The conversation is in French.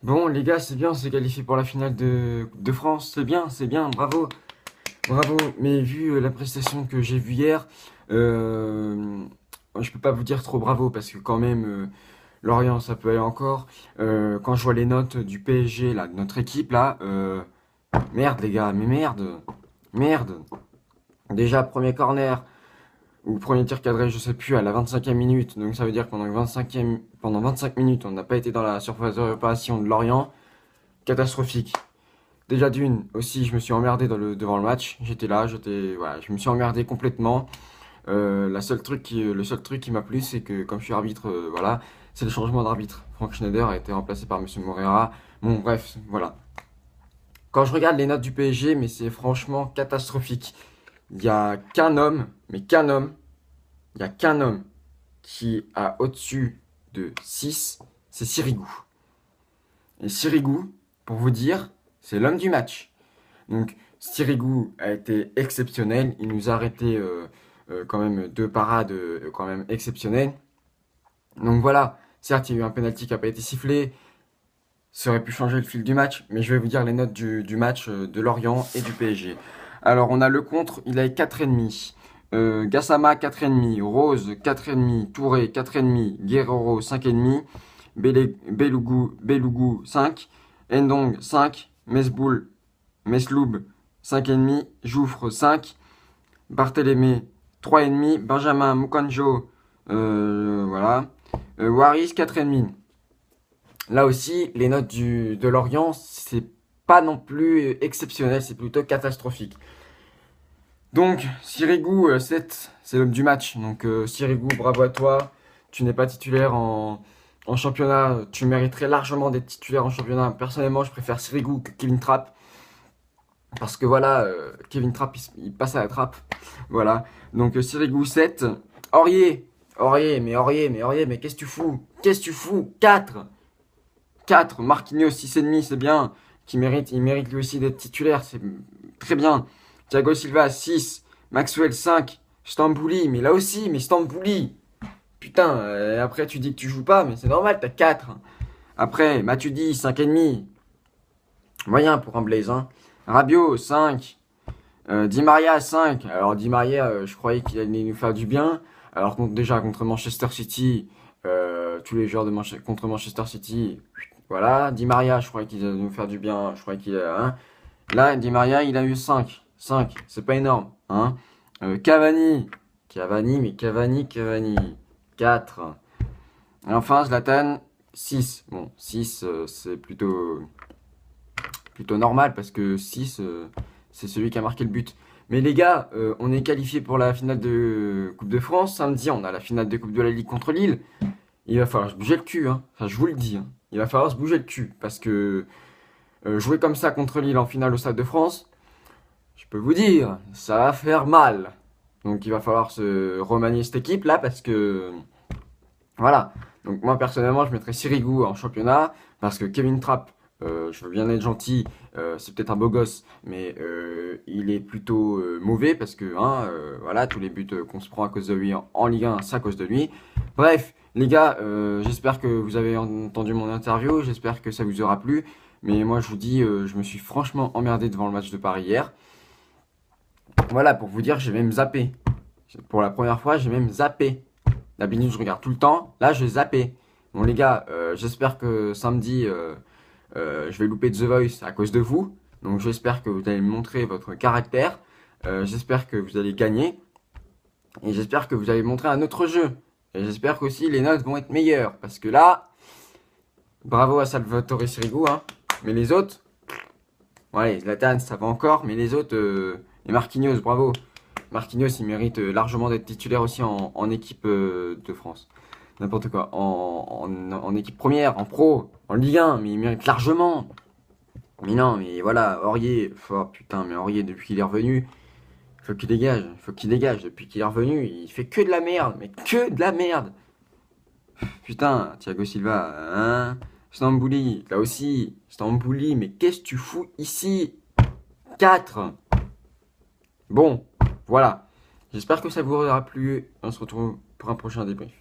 Bon, les gars, c'est bien, on s'est qualifié pour la finale de France. C'est bien, bravo, bravo. Mais vu la prestation que j'ai vue hier, euh, je peux pas vous dire trop bravo parce que quand même, Lorient, ça peut aller encore. Quand je vois les notes du PSG, là, de notre équipe, là, merde, les gars, mais merde, merde. Déjà, premier corner ou premier tir cadré, je sais plus, à la 25e minute. Donc ça veut dire que pendant 25 minutes, on n'a pas été dans la surface de réparation de Lorient. Catastrophique. Déjà d'une, aussi, je me suis emmerdé devant le match. J'étais là, voilà, je me suis emmerdé complètement. Le seul truc qui m'a plu, c'est que comme je suis arbitre, voilà, c'est le changement d'arbitre. Frank Schneider a été remplacé par Monsieur Moreira. Bon, bref, voilà. Quand je regarde les notes du PSG, mais c'est franchement catastrophique. Il y a qu'un homme, mais qu'un homme, il y a qu'un homme qui a au-dessus de 6, c'est Sirigu. Et Sirigu, pour vous dire, c'est l'homme du match. Donc Sirigu a été exceptionnel. Il nous a arrêté quand même deux parades quand même exceptionnelles. Donc voilà, certes il y a eu un penalty qui n'a pas été sifflé. Ça aurait pu changer le fil du match. Mais je vais vous dire les notes du match de Lorient et du PSG. Alors on a le contre, il a 4,5. Gassama 4,5. Rose 4,5. Touré 4,5. Guerrero 5,5. Belougou 5. Endong 5. Mesboul Mesloub 5,5, Jouffre 5, Barthélémé 3,5, Benjamin Mukanjo, voilà, Waris 4,5. Là aussi, les notes de Lorient, c'est pas non plus exceptionnel, c'est plutôt catastrophique. Donc, Sirigu 7, c'est l'homme du match. Donc, Sirigu, bravo à toi. Tu n'es pas titulaire en championnat. Tu mériterais largement d'être titulaire en championnat. Personnellement, je préfère Sirigu que Kevin Trapp. Parce que voilà, Kevin Trapp, il passe à la trappe. Voilà. Donc Sirigu 7. Aurier, mais qu'est-ce que tu fous? Qu'est-ce que tu fous? 4. 4. Marquinhos 6,5, c'est bien. Il mérite lui aussi d'être titulaire, c'est très bien. Thiago Silva 6. Maxwell 5. Stambouli, mais là aussi, mais Stambouli. Putain, après tu dis que tu joues pas, mais c'est normal, t'as 4. Après, Matuidi 5,5. Moyen pour un Blaze, hein. Rabiot 5. Di Maria 5. Alors Di Maria, je croyais qu'il allait nous faire du bien. Alors déjà contre Manchester City, tous les joueurs contre Manchester City, voilà. Di Maria, je croyais qu'il allait nous faire du bien. Je croyais qu'il hein. Là, Di Maria, il a eu 5. 5, c'est pas énorme. Hein. Cavani. Cavani. 4. Et enfin, Zlatan, 6. Bon, 6, c'est plutôt normal parce que 6, c'est celui qui a marqué le but. Mais les gars, on est qualifié pour la finale de Coupe de France. Samedi, on a la finale de Coupe de la Ligue contre Lille. Il va falloir se bouger le cul. Hein. Enfin, je vous le dis. Hein. Il va falloir se bouger le cul. Parce que jouer comme ça contre Lille en finale au Stade de France, je peux vous dire, ça va faire mal. Donc il va falloir se remanier cette équipe là parce que voilà. Donc moi personnellement, je mettrais Sirigu en championnat parce que Kevin Trapp, je veux bien être gentil, c'est peut-être un beau gosse, mais il est plutôt mauvais parce que hein, voilà, tous les buts qu'on se prend à cause de lui en Ligue 1, c'est à cause de lui. Bref, les gars, j'espère que vous avez entendu mon interview, j'espère que ça vous aura plu. Mais moi, je vous dis, je me suis franchement emmerdé devant le match de Paris hier. Voilà, pour vous dire, j'ai même zappé. Pour la première fois, j'ai même zappé. D'habitude, je regarde tout le temps. Là, je zappé. Bon, les gars, j'espère que samedi, je vais louper The Voice à cause de vous. Donc, j'espère que vous allez me montrer votre caractère. J'espère que vous allez gagner. Et j'espère que vous allez montrer un autre jeu. Et j'espère qu'aussi les notes vont être meilleures. Parce que là, bravo à Salvatore Sirigu. Hein. Mais les autres, ouais, Zlatan, ça va encore. Mais les autres, et Marquinhos, bravo. Marquinhos, il mérite largement d'être titulaire aussi en équipe de France. N'importe quoi. En équipe première, en pro, en Ligue 1, mais il mérite largement. Mais non, mais voilà, Aurier, oh, putain, mais Aurier, depuis qu'il est revenu, faut qu'il dégage. Depuis qu'il est revenu, il fait que de la merde, mais que de la merde. Putain, Thiago Silva, hein, Stambouli, là aussi, Stambouli, mais qu'est-ce que tu fous ici? 4. Bon, voilà. J'espère que ça vous aura plu. On se retrouve pour un prochain débrief.